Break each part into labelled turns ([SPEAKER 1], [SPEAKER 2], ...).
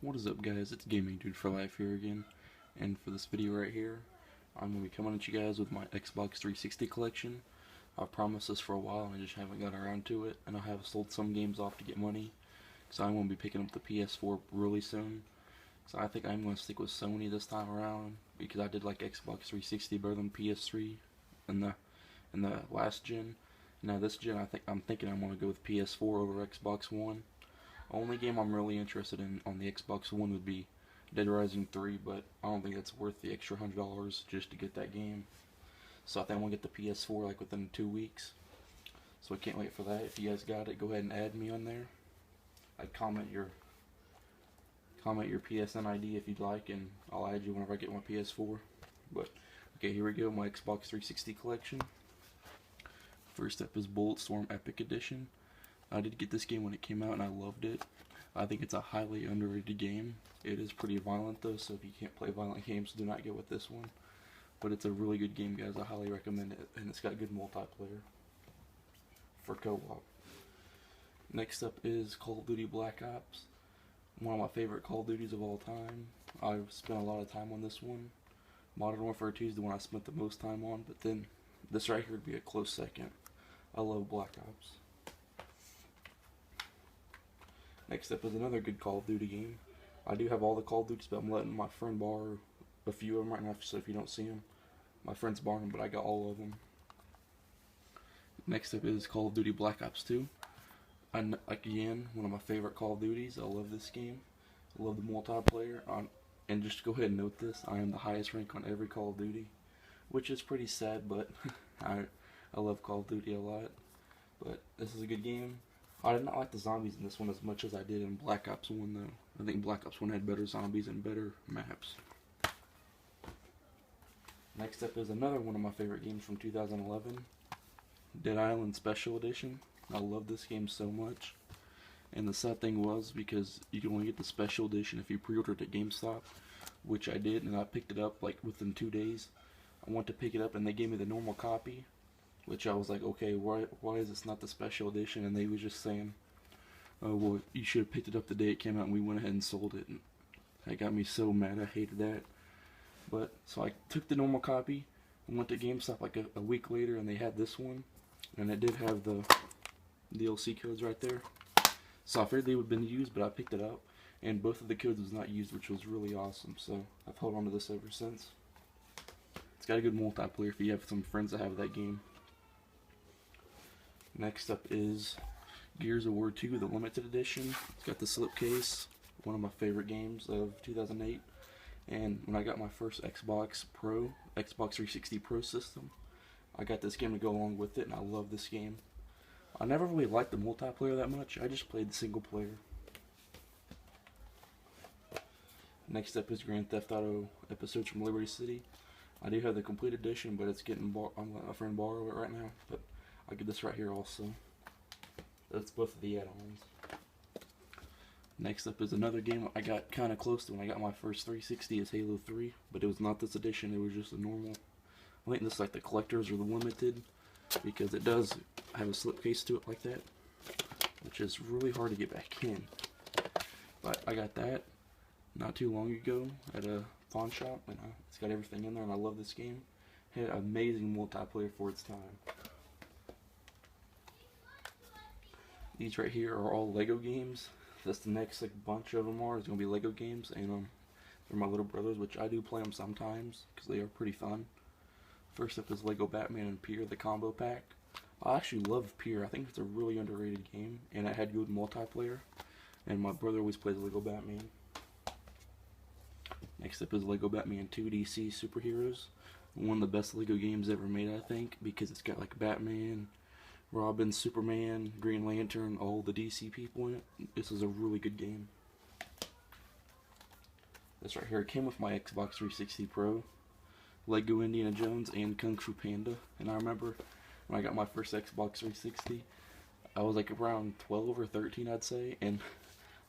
[SPEAKER 1] What is up, guys? It's Gaming Dude for Life here again, and for this video right here I'm going to be coming at you guys with my Xbox 360 collection. I've promised this for a while and I just haven't got around to it, and I have sold some games off to get money, so I'm going to be picking up the PS4 really soon. So I think I'm going to stick with Sony this time around, because I did like Xbox 360 better than PS3 in the last gen. Now this gen I'm thinking I'm going to go with PS4 over Xbox One. Only game I'm really interested in on the Xbox One would be Dead Rising 3, but I don't think that's worth the extra $100 just to get that game. So I think I'm going to get the PS4 like within 2 weeks. So I can't wait for that. If you guys got it, go ahead and add me on there. I'd comment your PSN ID if you'd like, and I'll add you whenever I get my PS4. But okay, here we go, my Xbox 360 collection. First up is Bulletstorm Epic Edition. I did get this game when it came out and I loved it. I think it's a highly underrated game. It is pretty violent though, so if you can't play violent games, do not get with this one. But it's a really good game, guys. I highly recommend it, and it's got good multiplayer for co-op. Next up is Call of Duty Black Ops. One of my favorite Call of Duties of all time. I've spent a lot of time on this one. Modern Warfare 2 is the one I spent the most time on, but then this right here would be a close second. I love Black Ops. Next up is another good Call of Duty game. I do have all the Call of Duties, but I'm letting my friend borrow a few of them right now, so if you don't see them, my friend's borrowing them, but I got all of them. Next up is Call of Duty Black Ops 2. Again, one of my favorite Call of Duties. I love this game. I love the multiplayer. And just go ahead and note this, I am the highest rank on every Call of Duty, which is pretty sad, but I love Call of Duty a lot. But this is a good game. I did not like the zombies in this one as much as I did in Black Ops 1 though. I think Black Ops 1 had better zombies and better maps. Next up is another one of my favorite games from 2011, Dead Island Special Edition. I love this game so much. And the sad thing was, because you can only get the Special Edition if you pre-ordered at GameStop, which I did, and I picked it up like within 2 days. I went to pick it up and they gave me the normal copy, which I was like, okay, why is this not the Special Edition? And they was just saying, oh, well, you should have picked it up the day it came out, and we went ahead and sold it. And that got me so mad. I hated that. But so I took the normal copy and went to GameStop like a week later, and they had this one, and it did have the DLC codes right there. So I figured they would have been used, but I picked it up, and both of the codes was not used, which was really awesome. So I've held on to this ever since. It's got a good multiplayer if you have some friends that have that game. Next up is Gears of War 2, the limited edition. It's got the slipcase, one of my favorite games of 2008. And when I got my first Xbox 360 Pro system, I got this game to go along with it, and I love this game. I never really liked the multiplayer that much. I just played the single player. Next up is Grand Theft Auto Episodes from Liberty City. I do have the complete edition, but it's getting I'm letting a friend borrow it right now. But I'll get this right here also. That's both of the add-ons. Next up is another game I got kind of close to when I got my first 360 is Halo 3, but it was not this edition, it was just a normal. I think this is like the collectors or the limited, because it does have a slipcase to it like that, which is really hard to get back in. But I got that not too long ago at a pawn shop, and it's got everything in there, and I love this game. It had amazing multiplayer for its time. These right here are all Lego games. That's the next like bunch of them are. It's gonna be Lego games, and they're my little brothers, which I do play them sometimes because they are pretty fun. First up is Lego Batman and Pier, the combo pack. I actually love Pier. I think it's a really underrated game, and it had good multiplayer. And my brother always plays Lego Batman. Next up is Lego Batman 2 DC Superheroes. One of the best Lego games ever made, I think, because it's got like Batman, Robin, Superman, Green Lantern, all the DC people in it. This is a really good game. This right here, it came with my Xbox 360 Pro, Lego Indiana Jones, and Kung Fu Panda. And I remember when I got my first Xbox 360, I was like around 12 or 13, I'd say, and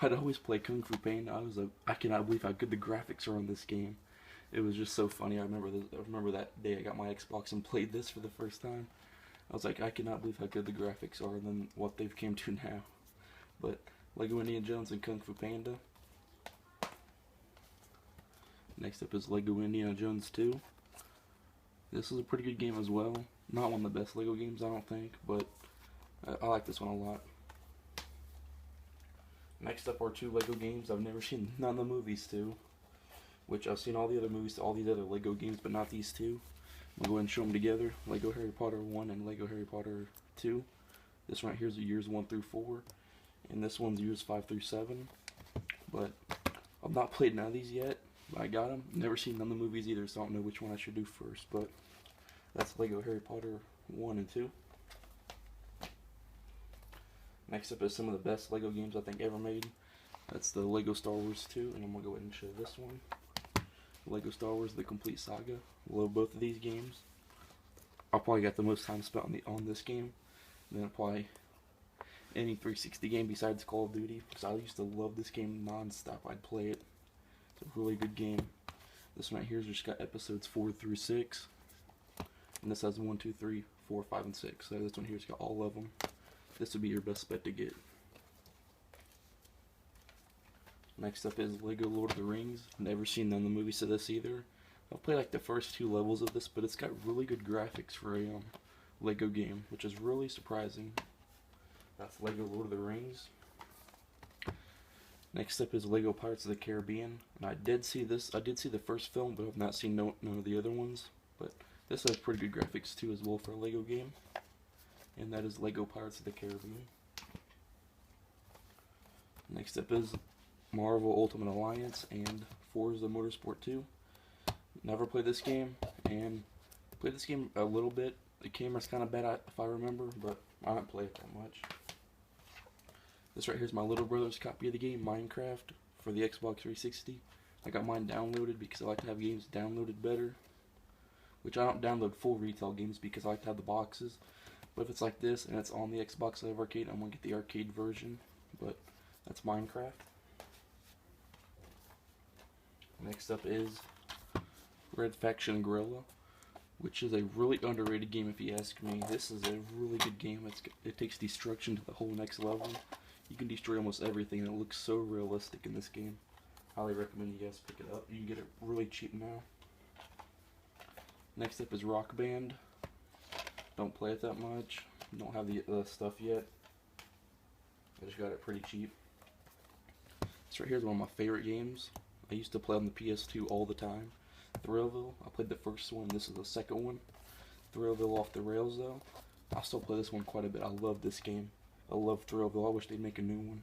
[SPEAKER 1] I'd always play Kung Fu Panda. I was like, I cannot believe how good the graphics are on this game. It was just so funny. I remember that day I got my Xbox and played this for the first time. I was like, I cannot believe how good the graphics are than what they've came to now. But Lego Indiana Jones and Kung Fu Panda, Next up is Lego Indiana Jones 2. This is a pretty good game as well. Not one of the best Lego games, I don't think, but I like this one a lot. Next up are 2 Lego games I've never seen none of the movies to, which I've seen all the other movies, all these other Lego games, but not these 2. I'm going to go ahead and show them together. Lego Harry Potter 1 and Lego Harry Potter 2. This right here is the years 1 through 4, and this one's years 5 through 7. But I've not played none of these yet, but I got them. Never seen none of the movies either, so I don't know which one I should do first, but that's Lego Harry Potter 1 and 2. Next up is some of the best Lego games I think ever made. That's the Lego Star Wars 2, and I'm going to go ahead and show this one. Lego Star Wars The Complete Saga. Love both of these games. I probably got the most time spent on this game than probably any 360 game besides Call of Duty, because I used to love this game non-stop. I'd play it. It's a really good game. This one right here has just got episodes 4 through 6. And this has 1, 2, 3, 4, 5, and 6. So this one here's got all of them. This would be your best bet to get. Next up is Lego Lord of the Rings. Never seen none of the movies of this either. I've played like the first 2 levels of this, but it's got really good graphics for a Lego game, which is really surprising. That's Lego Lord of the Rings. Next up is Lego Pirates of the Caribbean. And I did see this. I did see the first film, but I've not seen none of the other ones. But this has pretty good graphics too as well for a Lego game. And that is Lego Pirates of the Caribbean. Next up is Marvel Ultimate Alliance and Forza Motorsport 2. Never played this game, and played this game a little bit. The camera's kind of bad if I remember, but I don't play it that much. This right here is my little brother's copy of the game, Minecraft, for the Xbox 360. I got mine downloaded because I like to have games downloaded better, which I don't download full retail games because I like to have the boxes. But if it's like this and it's on the Xbox Live Arcade, I'm going to get the arcade version. But that's Minecraft. Next up is Red Faction Guerrilla, which is a really underrated game if you ask me. This is a really good game. It takes destruction to the whole next level. You can destroy almost everything, and it looks so realistic in this game. Highly recommend you guys pick it up. You can get it really cheap now. Next up is Rock Band. Don't play it that much. Don't have the stuff yet. I just got it pretty cheap. This right here is one of my favorite games. I used to play on the PS2 all the time. Thrillville, I played the first one, this is the second one. Thrillville Off the Rails though. I still play this one quite a bit. I love this game. I love Thrillville. I wish they'd make a new one.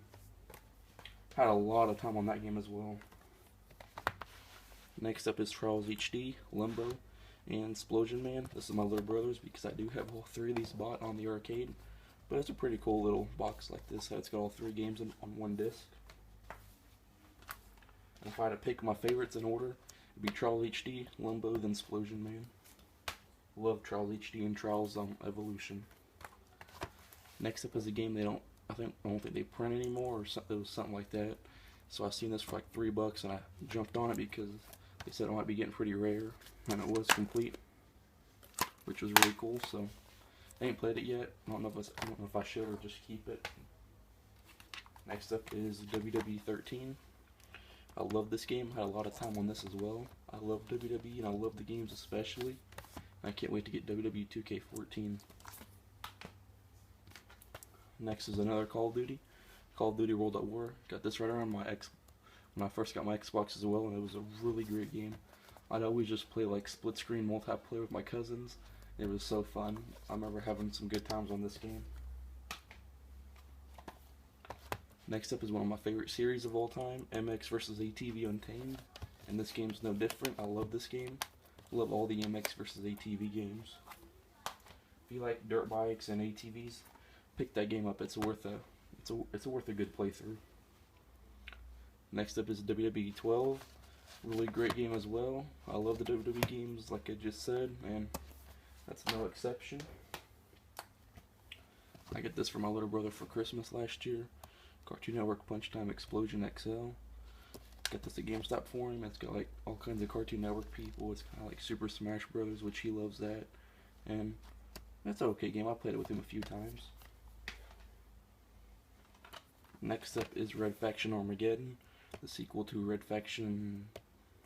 [SPEAKER 1] Had a lot of time on that game as well. Next up is Trials HD, Limbo, and Splosion Man. This is my little brother's because I do have all 3 of these bought on the arcade. But it's a pretty cool little box like this. It's got all 3 games on one disc. And if I had to pick my favorites in order, it'd be Trials HD, Limbo, then Splosion Man. Love Trials HD and Trials Evolution. Next up is a game I don't think they print anymore, or something. It was something like that. So I seen this for like $3 and I jumped on it because they said it might be getting pretty rare, and it was complete, which was really cool. So I ain't played it yet. I don't know if I should or just keep it. Next up is WWE 13. I love this game. Had a lot of time on this as well. I love WWE and I love the games especially. I can't wait to get WWE 2K14. Next is another Call of Duty. Call of Duty World at War. Got this right around when I first got my Xbox as well, and it was a really great game. I'd always just play like split screen multiplayer with my cousins. It was so fun. I remember having some good times on this game. Next up is one of my favorite series of all time, MX vs. ATV Untamed. And this game's no different. I love this game. I love all the MX vs. ATV games. If you like dirt bikes and ATVs, pick that game up. It's worth a good playthrough. Next up is WWE 12. Really great game as well. I love the WWE games like I just said, and that's no exception. I got this for my little brother for Christmas last year. Cartoon Network Punch Time Explosion XL. Got this at GameStop for him. It's got like all kinds of Cartoon Network people. It's kind of like Super Smash Brothers, which he loves that. And that's an okay game. I played it with him a few times. Next up is Red Faction Armageddon, the sequel to Red Faction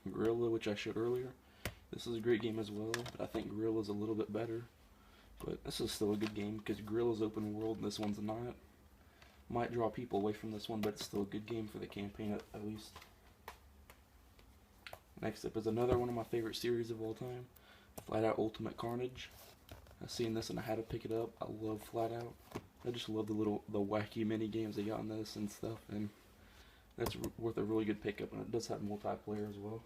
[SPEAKER 1] Gorilla, which I showed earlier. This is a great game as well, but I think Gorilla's a little bit better. But this is still a good game because Gorilla's open world and this one's not. Might draw people away from this one, but it's still a good game for the campaign at least. Next up is another one of my favorite series of all time, Flat Out Ultimate Carnage. I've seen this and I had to pick it up. I love Flat Out. I just love the wacky mini games they got in this and stuff, and that's worth a really good pickup. And it does have multiplayer as well.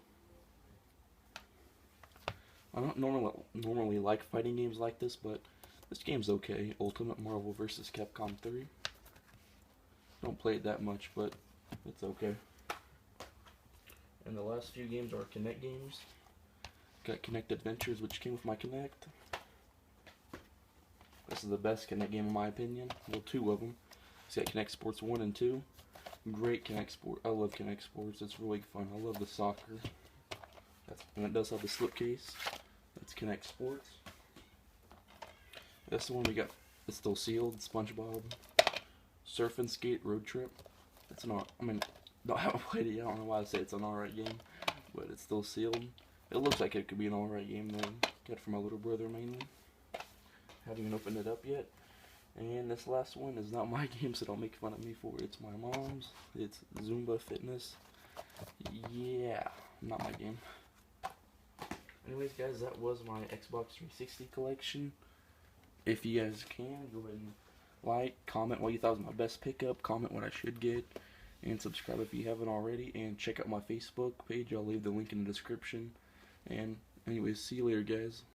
[SPEAKER 1] I don't normally like fighting games like this, but this game's okay. Ultimate Marvel vs. Capcom 3. Don't play it that much, but it's okay. And the last few games are Kinect games. Got Kinect Adventures, which came with my Kinect. This is the best Kinect game in my opinion. Well, two of them. It's got Kinect Sports 1 and 2. Great Kinect Sport. I love Kinect Sports. It's really fun. I love the soccer. And it does have the slipcase. That's Kinect Sports. That's the one we got. It's still sealed. SpongeBob. Surf and Skate Road Trip. It's not. I mean, I haven't played it yet. I don't know why I say it's an alright game, but it's still sealed. It looks like it could be an alright game though. Got it from my little brother mainly. Haven't even opened it up yet. And this last one is not my game, so don't make fun of me for it. It's my mom's. It's Zumba Fitness. Yeah, not my game. Anyways, guys, that was my Xbox 360 collection. If you guys can, go ahead and like, comment what you thought was my best pickup, comment what I should get, and subscribe if you haven't already, and check out my Facebook page. I'll leave the link in the description. And anyways, see you later, guys.